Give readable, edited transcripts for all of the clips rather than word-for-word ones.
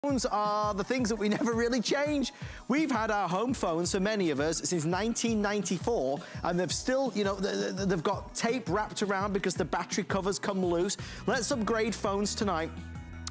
Phones are the things that we never really change. We've had our home phones, for many of us, since 1994, and they've still, you know, they've got tape wrapped around because the battery covers come loose. Let's upgrade phones tonight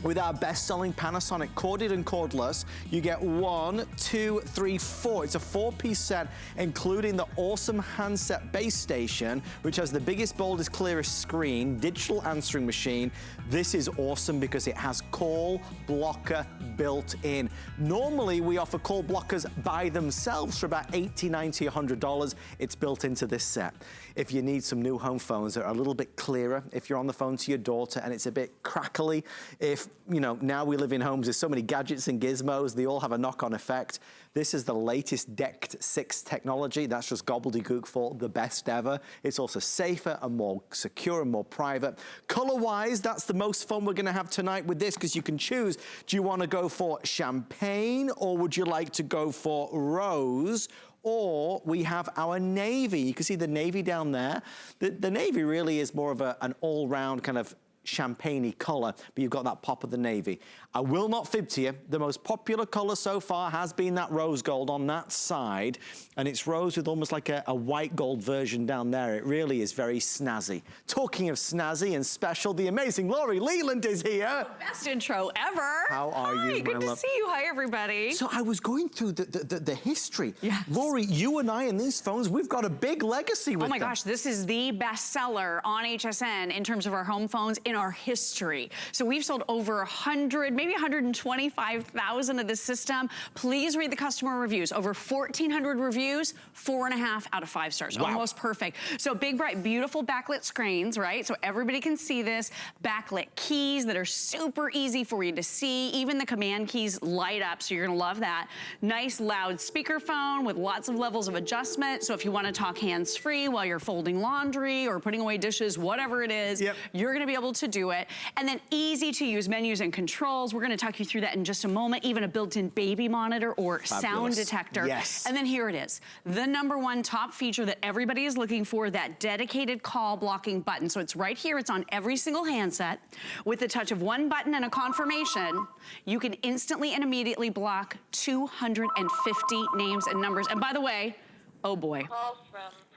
with our best-selling Panasonic corded and cordless. You get 1, 2, 3, 4. It's a 4-piece set, including the awesome handset base station, which has the biggest, boldest, clearest screen, digital answering machine. This is awesome because it has call blocker built in. Normally, we offer call blockers by themselves for about $80, $90, $100. It's built into this set. If you need some new home phones that are a little bit clearer, if you're on the phone to your daughter and it's a bit crackly, if, you know, now we live in homes, there's so many gadgets and gizmos, they all have a knock-on effect. This is the latest DECT 6 technology. That's just gobbledygook for the best ever. It's also safer and more secure and more private. Color-wise, that's the most fun we're gonna have tonight with this, because you can choose, do you wanna go for champagne, or would you like to go for rose? Or we have our navy. You can see the navy down there. The navy really is more of an all-round kind of champagne-y color, but you've got that pop of the navy. I will not fib to you, the most popular color so far has been that rose gold on that side, and it's rose with almost like a white gold version down there. It really is very snazzy. Talking of snazzy and special, the amazing Lori Leland is here. Best intro ever. How are you, my love? Good to see you. Hi, everybody. So I was going through the history. Yes. Lori, you and I and these phones, we've got a big legacy with them. Oh my gosh, this is the best seller on HSN in terms of our home phones in our history. So we've sold over 100, maybe 125,000 of this system. Please read the customer reviews. Over 1,400 reviews, 4.5 out of 5 stars. Wow. Almost perfect. So big, bright, beautiful backlit screens, right? So everybody can see this. Backlit keys that are super easy for you to see. Even the command keys light up, so you're gonna love that. Nice loud speakerphone with lots of levels of adjustment. So if you wanna talk hands-free while you're folding laundry or putting away dishes, whatever it is, you're gonna be able to do it. And then easy to use menus and controls. We're gonna talk you through that in just a moment. Even a built-in baby monitor or sound detector. Yes. And then here it is. The #1 top feature that everybody is looking for, that dedicated call blocking button. So it's right here, it's on every single handset. With the touch of one button and a confirmation, you can instantly and immediately block 250 names and numbers. And by the way, oh boy.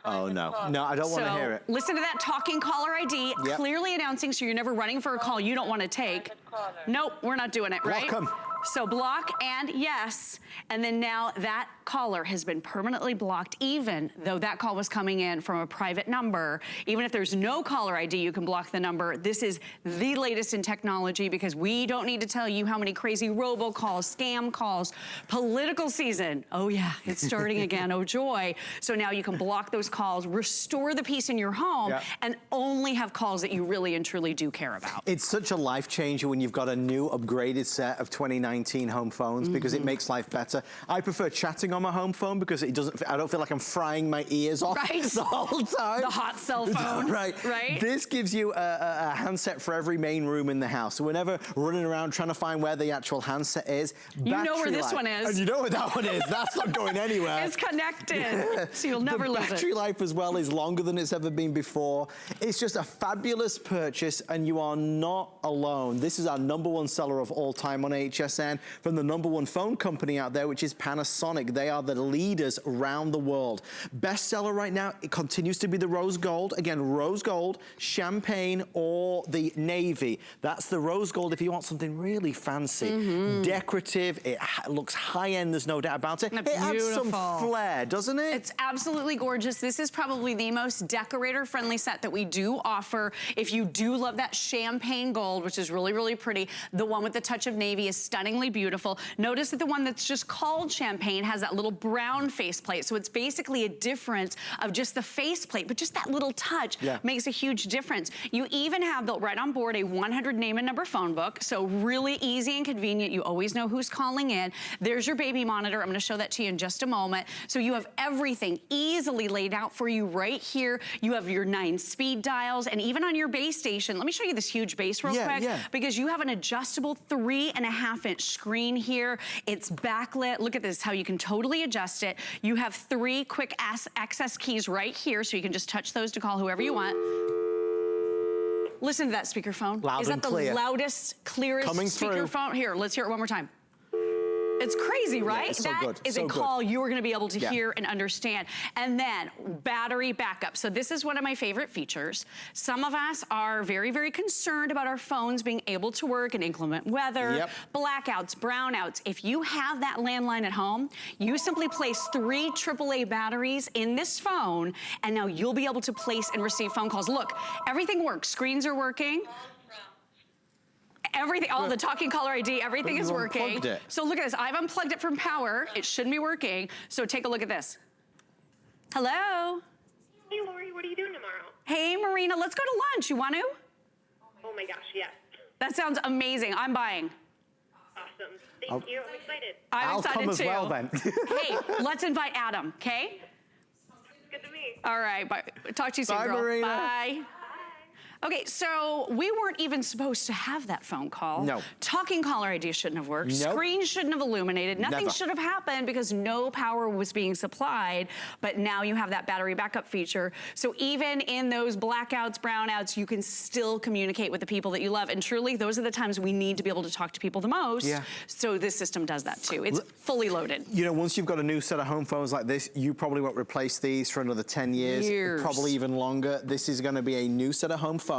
Oh no, no, I don't want to hear it. Listen to that talking caller ID, clearly announcing so you're never running for a call you don't want to take. Nope, we're not doing it, right? Block 'em. So block and yes, and then now that caller has been permanently blocked, even though that call was coming in from a private number. Even if there's no caller ID, you can block the number. This is the latest in technology, because we don't need to tell you how many crazy robocalls, scam calls, political season. Oh yeah, it's starting again, oh joy. So now you can block those calls, restore the peace in your home, and only have calls that you really and truly do care about. It's such a life changer when you've got a new upgraded set of 2019 home phones, because it makes life better. I prefer chatting on my home phone because it doesn't, I don't feel like I'm frying my ears off the whole time. The hot cell phone. Right. This gives you a handset for every main room in the house. So whenever running around trying to find where the actual handset is, you know where this one is. And you know where that one is. That's not going anywhere. It's connected, so you'll never lose it. The battery life as well is longer than it's ever been before. It's just a fabulous purchase, and you are not alone. This is our #1 seller of all time on HSN, from the #1 phone company out there, which is Panasonic. They are the leaders around the world. Bestseller right now, it continues to be the rose gold. Again, rose gold, champagne, or the navy. That's the rose gold if you want something really fancy. Decorative, it looks high-end, there's no doubt about it. It adds some flair, doesn't it? It's absolutely gorgeous. This is probably the most decorator-friendly set that we do offer. If you do love that champagne gold, which is really, really pretty, the one with the touch of navy is stunningly beautiful. Notice that the one that's just called champagne has that little brown faceplate. So it's basically a difference of just the faceplate, but just that little touch makes a huge difference. You even have built right on board a 100 name and number phone book. So really easy and convenient. You always know who's calling in. There's your baby monitor. I'm gonna show that to you in just a moment. So you have everything easily laid out for you right here. You have your 9 speed dials, and even on your base station, let me show you this huge base real quick, because you have an adjustable 3.5-inch screen here. It's backlit. Look at this, how you can totally adjust it. You have 3 quick access keys right here, so you can just touch those to call whoever you want. Listen to that speakerphone. Loud Is that and the clear. loudest, clearest Coming through. speakerphone? Here, let's hear it one more time. It's crazy, right? Yeah, it's so that good. is So a good. call you are gonna be able to hear and understand. And then battery backup. So this is one of my favorite features. Some of us are very, very concerned about our phones being able to work in inclement weather, blackouts, brownouts. If you have that landline at home, you simply place 3 AAA batteries in this phone, and now you'll be able to place and receive phone calls. Look, everything works. Screens are working. Everything, all the Talking Caller ID, everything is working. So look at this, I've unplugged it from power. It shouldn't be working. So take a look at this. Hello? Hey, Lori, what are you doing tomorrow? Hey, Marina, let's go to lunch. You want to? Oh my gosh, yes. That sounds amazing. I'm buying. Awesome. Thank you. I'm excited. I'm excited come too. as well then. Hey, let's invite Adam, okay? Good to meet. All right, bye. Talk to you soon, Bye, girl. Marina. Bye. Okay, so we weren't even supposed to have that phone call. No. Talking Caller ID shouldn't have worked. Nope. Screens shouldn't have illuminated. Nothing Never. should have happened because no power was being supplied. But now you have that battery backup feature. So even in those blackouts, brownouts, you can still communicate with the people that you love. And truly, those are the times we need to be able to talk to people the most. Yeah. So this system does that too. It's fully loaded. You know, once you've got a new set of home phones like this, you probably won't replace these for another 10 years. Probably even longer. This is going to be a new set of home phones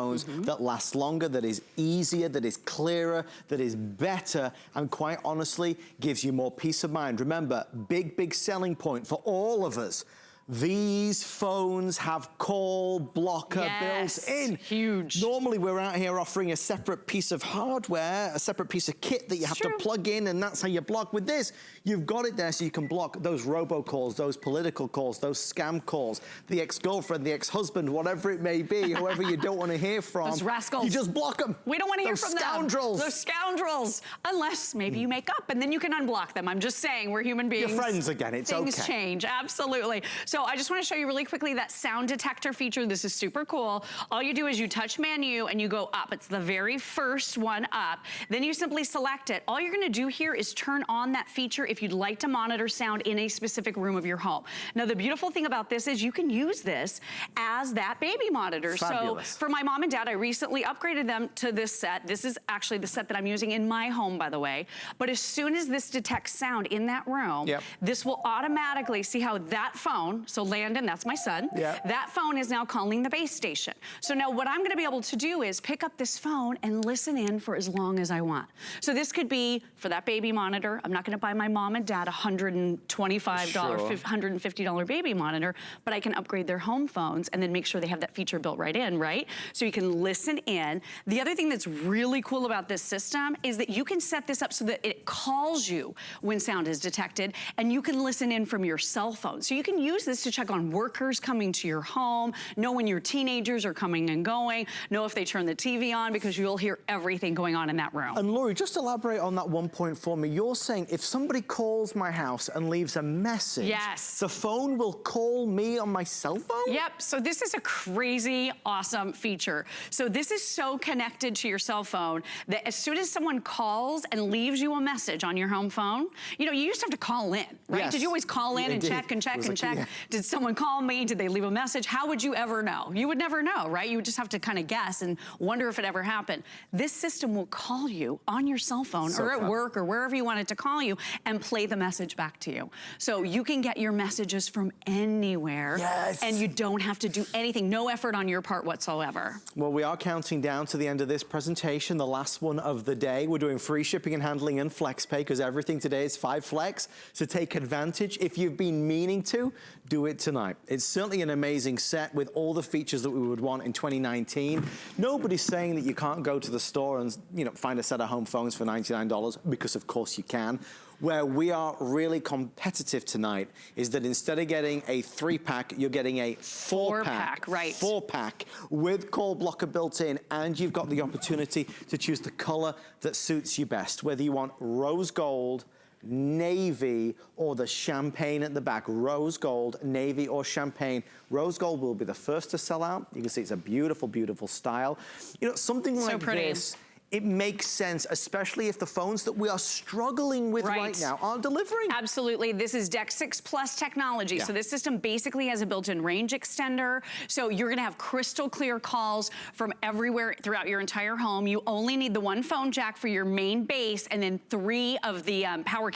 that lasts longer, that is easier, that is clearer, that is better, and quite honestly, gives you more peace of mind. Remember, big selling point for all of us. These phones have call blocker built in. Huge. Normally, we're out here offering a separate piece of hardware, a separate piece of kit that you have to plug in, and that's how you block. With this, you've got it there so you can block those robocalls, those political calls, those scam calls, the ex-girlfriend, the ex-husband, whatever it may be, whoever you don't want to hear from. Those rascals. You just block them. We don't want to hear from scoundrels. them. Those scoundrels. Unless maybe you make up and then you can unblock them. I'm just saying, we're human beings. You're friends again, it's okay. Things change, absolutely. So I just want to show you really quickly that sound detector feature. This is super cool. All you do is you touch menu and you go up. It's the very first one up. Then you simply select it. All you're going to do here is turn on that feature if you'd like to monitor sound in a specific room of your home. Now, the beautiful thing about this is you can use this as that baby monitor. Fabulous. So for my mom and dad, I recently upgraded them to this set. This is actually the set that I'm using in my home, by the way. But as soon as this detects sound in that room, this will automatically see how that phone, so Landon, that's my son, that phone is now calling the base station. So now what I'm going to be able to do is pick up this phone and listen in for as long as I want. So this could be for that baby monitor. I'm not going to buy my mom and dad a $125, $150 baby monitor, but I can upgrade their home phones and then make sure they have that feature built right in, right? So you can listen in. The other thing that's really cool about this system is that you can set this up so that it calls you when sound is detected, and you can listen in from your cell phone. So you can use this to check on workers coming to your home, know when your teenagers are coming and going, know if they turn the TV on, because you'll hear everything going on in that room. And Lori, just elaborate on that one point for me. You're saying if somebody calls my house and leaves a message, the phone will call me on my cell phone? Yep, so this is a crazy awesome feature. So this is so connected to your cell phone that as soon as someone calls and leaves you a message on your home phone, you know, you used to have to call in, right? Did you always call in and check and check and check? Did someone call me? Did they leave a message? How would you ever know? You would never know, right? You would just have to kind of guess and wonder if it ever happened. This system will call you on your cell phone or at work or wherever you want it to call you and play the message back to you. So you can get your messages from anywhere and you don't have to do anything, no effort on your part whatsoever. Well, we are counting down to the end of this presentation, the last one of the day. We're doing free shipping and handling and FlexPay because everything today is 5 Flex. So take advantage. If you've been meaning to, do it tonight. It's certainly an amazing set with all the features that we would want in 2019. Nobody's saying that you can't go to the store and, you know, find a set of home phones for $99 because of course you can. Where we are really competitive tonight is that instead of getting a 3-pack, you're getting a 4-pack. 4-pack with call blocker built in, and you've got the opportunity to choose the color that suits you best, whether you want rose gold, navy, or the champagne at the back. Rose gold, navy, or champagne. Rose gold will be the first to sell out. You can see it's a beautiful, beautiful style. You know, something like this it makes sense, especially if the phones that we are struggling with right now aren't delivering. Absolutely. This is DECT 6 Plus technology. So this system basically has a built-in range extender. So you're going to have crystal clear calls from everywhere throughout your entire home. You only need the one phone jack for your main base, and then 3 of the power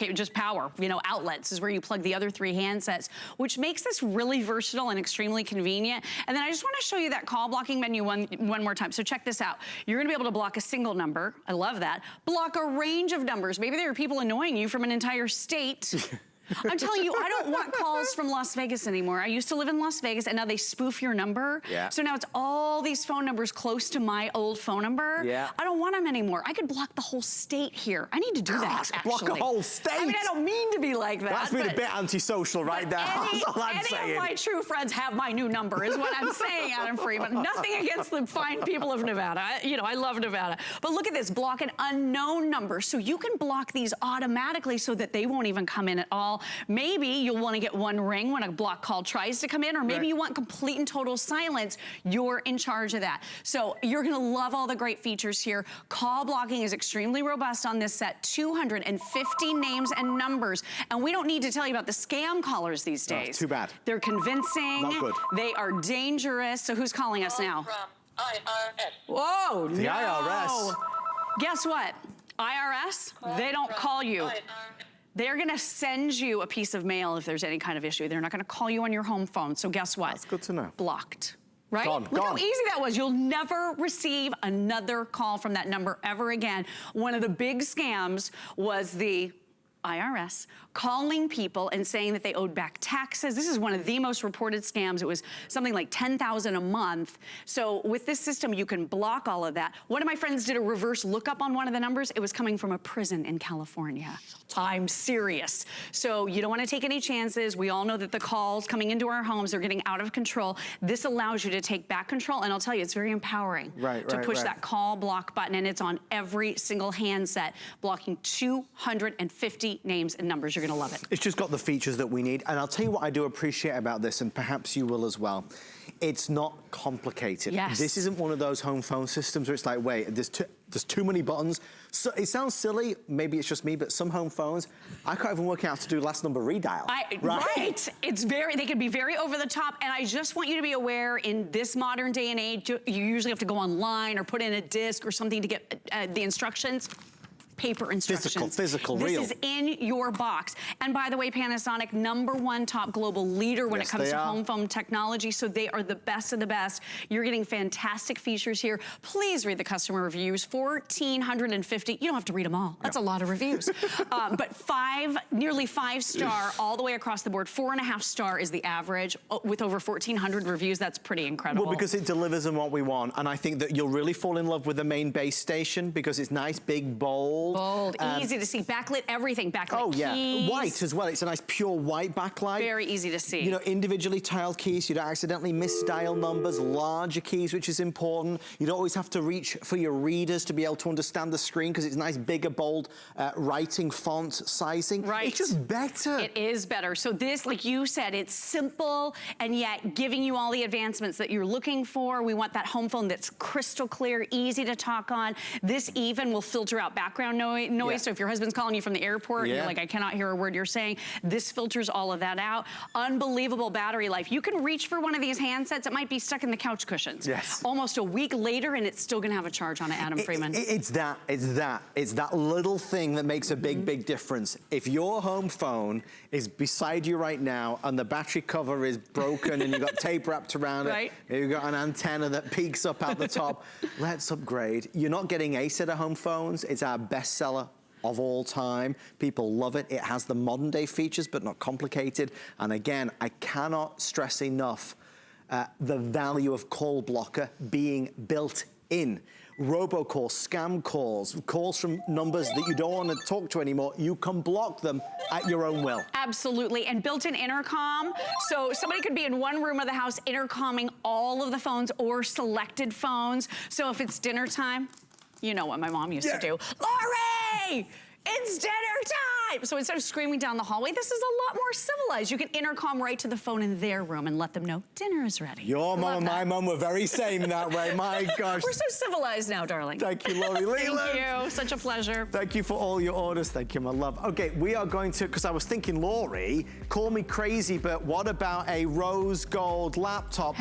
outlets is where you plug the other 3 handsets, which makes this really versatile and extremely convenient. And then I just want to show you that call blocking menu one more time. So check this out. You're going to be able to block a single number. I love that. Block a range of numbers. Maybe there are people annoying you from an entire state. I'm telling you, I don't want calls from Las Vegas anymore. I used to live in Las Vegas, and now they spoof your number. So now it's all these phone numbers close to my old phone number. I don't want them anymore. I could block the whole state here. I need to do that, actually. Block a whole state? I mean, I don't mean to be like that. That's been a bit antisocial right there. That's all I'm saying. Any of my true friends have my new number, is what I'm saying, Adam Freeman. Nothing against the fine people of Nevada. I love Nevada. But look at this, block an unknown number. So you can block these automatically so that they won't even come in at all. Maybe you'll want to get one ring when a block call tries to come in, or maybe you want complete and total silence. You're in charge of that. So you're going to love all the great features here. Call blocking is extremely robust on this set, 250 names and numbers. And we don't need to tell you about the scam callers these days. Too bad. They're convincing. Not good. They are dangerous. So who's calling us now? From IRS. Whoa, the IRS. Guess what? IRS, they don't call you. They're gonna send you a piece of mail if there's any kind of issue. They're not gonna call you on your home phone. So guess what? That's good to know. Blocked. Right? Gone. Look how easy that was. You'll never receive another call from that number ever again. One of the big scams was the IRS calling people and saying that they owed back taxes. This is one of the most reported scams. It was something like $10,000 a month. So with this system, you can block all of that. One of my friends did a reverse lookup on one of the numbers. It was coming from a prison in California. I'm serious. So you don't want to take any chances. We all know that the calls coming into our homes are getting out of control. This allows you to take back control, and I'll tell you, it's very empowering to push that call block button, and it's on every single handset, blocking 250 names and numbers. You're gonna love it. It's just got the features that we need. And I'll tell you what I do appreciate about this, and perhaps you will as well. It's not complicated. This isn't one of those home phone systems where it's like, wait, there's too many buttons. So it sounds silly, maybe it's just me, but some home phones, I can't even work out how to do last number redial. Right. They can be very over the top, and I just want you to be aware, in this modern day and age, you usually have to go online or put in a disc or something to get the instructions. Paper instructions. Physical, real. This is in your box. And by the way, Panasonic, #1 top global leader when it comes to home phone technology, so they are the best of the best. You're getting fantastic features here. Please read the customer reviews, 1,450. You don't have to read them all. That's a lot of reviews. But nearly 5-star all the way across the board. 4.5 star is the average. With over 1,400 reviews, that's pretty incredible. Well, because it delivers them what we want. And I think that you'll really fall in love with the main base station because it's nice, big, bold. Easy to see. Backlit everything. Backlit keys. White as well. It's a nice pure white backlight. Very easy to see. You know, individually tiled keys. You don't accidentally miss dial numbers. Larger keys, which is important. You don't always have to reach for your readers to be able to understand the screen because it's nice, bigger, bold writing font sizing. It's just better. It is better. So this, like you said, it's simple and yet giving you all the advancements that you're looking for. We want that home phone that's crystal clear, easy to talk on. This even will filter out background noise. So if your husband's calling you from the airport and you're like, I cannot hear a word you're saying, this filters all of that out. Unbelievable battery life. You can reach for one of these handsets. It might be stuck in the couch cushions. Almost a week later and it's still gonna have a charge on it, Adam Freeman. It's that little thing that makes a big, big difference. If your home phone is beside you right now and the battery cover is broken and you've got tape wrapped around it, you've got an antenna that peeks up out the top, let's upgrade. You're not getting a set of home phones. It's our bestseller of all time. People love it. It has the modern day features, but not complicated. And again, I cannot stress enough the value of call blocker being built in. Robocalls, scam calls, calls from numbers that you don't want to talk to anymore, you can block them at your own will. Absolutely, and built-in intercom. So somebody could be in one room of the house intercomming all of the phones or selected phones. So if it's dinner time, you know what my mom used to do. Lori, it's dinner Skype. So instead of screaming down the hallway, this is a lot more civilized. You can intercom right to the phone in their room and let them know dinner is ready. Your mom and my mom were very same that way. My gosh. We're so civilized now, darling. Thank you, Lori Leland. Thank you. Such a pleasure. Thank you for all your orders. Thank you, my love. Okay, we are going to, because I was thinking, Lori, call me crazy, but what about a rose gold laptop?